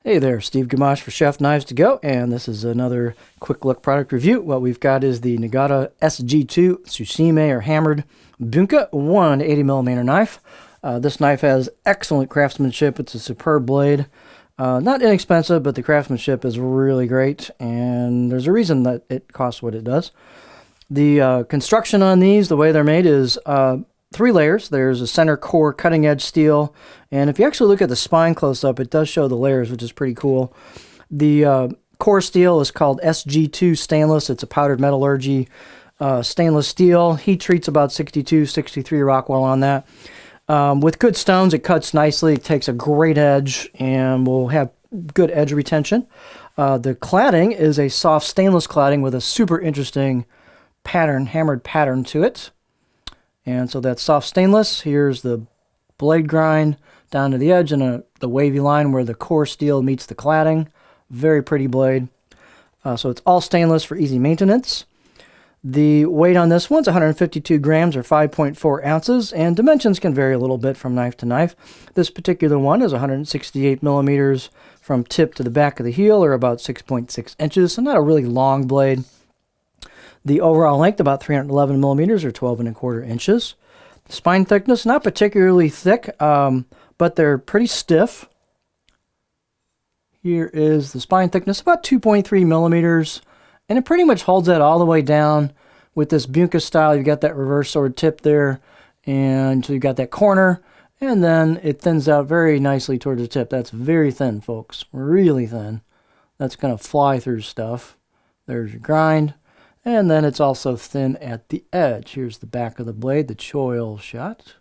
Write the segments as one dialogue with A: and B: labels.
A: Hey there, Steve Gamache for Chef Knives to Go, and this is another quick look product review. What we've got is the Nigara SG2 Tsuchime or hammered Bunka 180mm knife. This knife has excellent craftsmanship. It's a superb blade. Not inexpensive, but the craftsmanship is really great, and there's a reason that it costs what it does. The construction on these, the way they're made, is 3 layers. There's a center core cutting edge steel, and if you actually look at the spine close up, it does show the layers, which is pretty cool. The core steel is called SG2 stainless. It's a powdered metallurgy stainless steel. Heat treats about 62, 63 Rockwell on that. With good stones, it cuts nicely. It takes a great edge and will have good edge retention. The cladding is a soft stainless cladding with a super interesting pattern, hammered pattern to it. And so that's soft stainless. Here's the blade grind down to the edge and the wavy line where the core steel meets the cladding. Very pretty blade. So it's all stainless for easy maintenance. The weight on this one's 152 grams or 5.4 ounces, and dimensions can vary a little bit from knife to knife. This particular one is 168 millimeters from tip to the back of the heel, or about 6.6 inches, so not a really long blade. The overall length, about 311 millimeters or 12.25 inches. The spine thickness, not particularly thick, but they're pretty stiff. Here is the spine thickness, about 2.3 millimeters, and it pretty much holds that all the way down. With this Bunka style, you've got that reverse sword tip there, and so you've got that corner, and then it thins out very nicely towards the tip. That's very thin, folks, really thin. That's going to fly through stuff. There's your grind. And then it's also thin at the edge. Here's the back of the blade, the choil shot.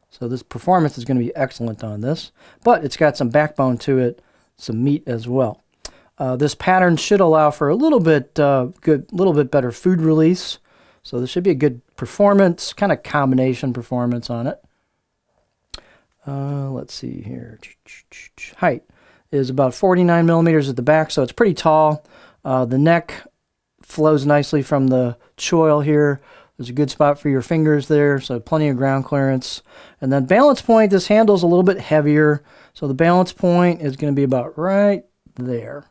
A: So this performance is going to be excellent on this, but it's got some backbone to it, some meat as well. This pattern should allow for a little bit better food release. So this should be a good performance, kind of combination performance on it. Let's see here. Height is about 49 millimeters at the back, so it's pretty tall. The neck flows nicely from the choil here. There's a good spot for your fingers there, so plenty of ground clearance. And then balance point, this handle's a little bit heavier, so the balance point is going to be about right there.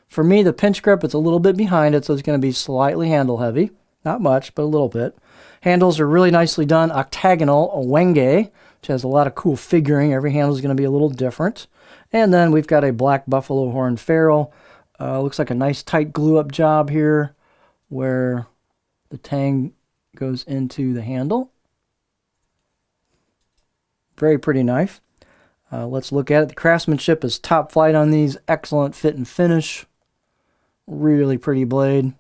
A: For me, the pinch grip, it's a little bit behind it, so it's going to be slightly handle heavy. Not much, but a little bit. Handles are really nicely done. Octagonal, a wenge, which has a lot of cool figuring. Every handle is going to be a little different. And then we've got a black buffalo horn ferrule. Looks like a nice tight glue-up job here, where the tang goes into the handle. Very pretty knife. Let's look at it. The craftsmanship is top flight on these. Excellent fit and finish. Really pretty blade.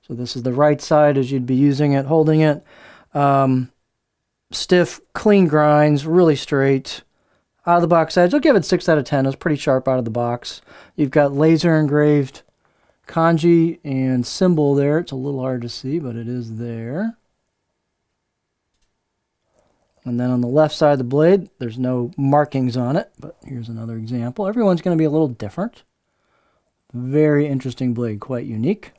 A: So this is the right side as you'd be using it, holding it. Stiff, clean grinds, really straight. Out of the box edge, I'll give it 6 out of 10. It's pretty sharp out of the box. You've got laser engraved kanji and symbol there. It's a little hard to see, but it is there. And then on the left side of the blade, there's no markings on it, but here's another example. Everyone's going to be a little different. Very interesting blade, quite unique.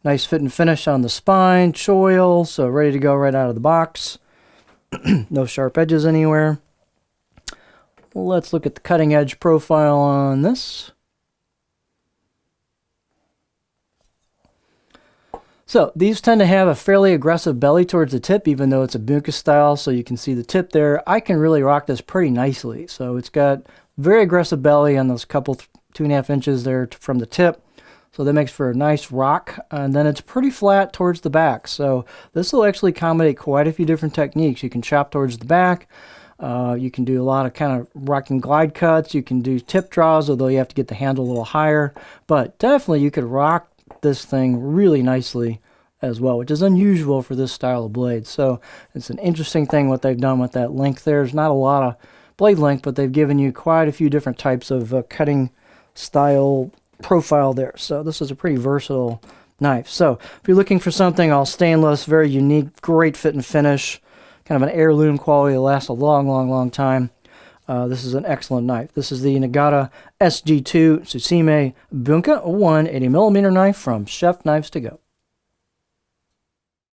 A: Nice fit and finish on the spine, choil, so ready to go right out of the box. No sharp edges anywhere. Let's look at the cutting edge profile on this. So these tend to have a fairly aggressive belly towards the tip, even though it's a Bunka style, so you can see the tip there. I can really rock this pretty nicely. So it's got very aggressive belly on those couple 2.5 inches there from the tip. So that makes for a nice rock. And then it's pretty flat towards the back. So this will actually accommodate quite a few different techniques. You can chop towards the back. You can do a lot of kind of rocking glide cuts. You can do tip draws, although you have to get the handle a little higher. But definitely you could rock this thing really nicely as well, which is unusual for this style of blade. So it's an interesting thing what they've done with that length there. There's not a lot of blade length, but they've given you quite a few different types of cutting style profile there. So this is a pretty versatile knife. So if you're looking for something all stainless, very unique, great fit and finish, kind of an heirloom quality that lasts a long time, this is an excellent knife. This is the Nigara SG2 Tsuchime Bunka 180mm knife from Chef Knives to Go.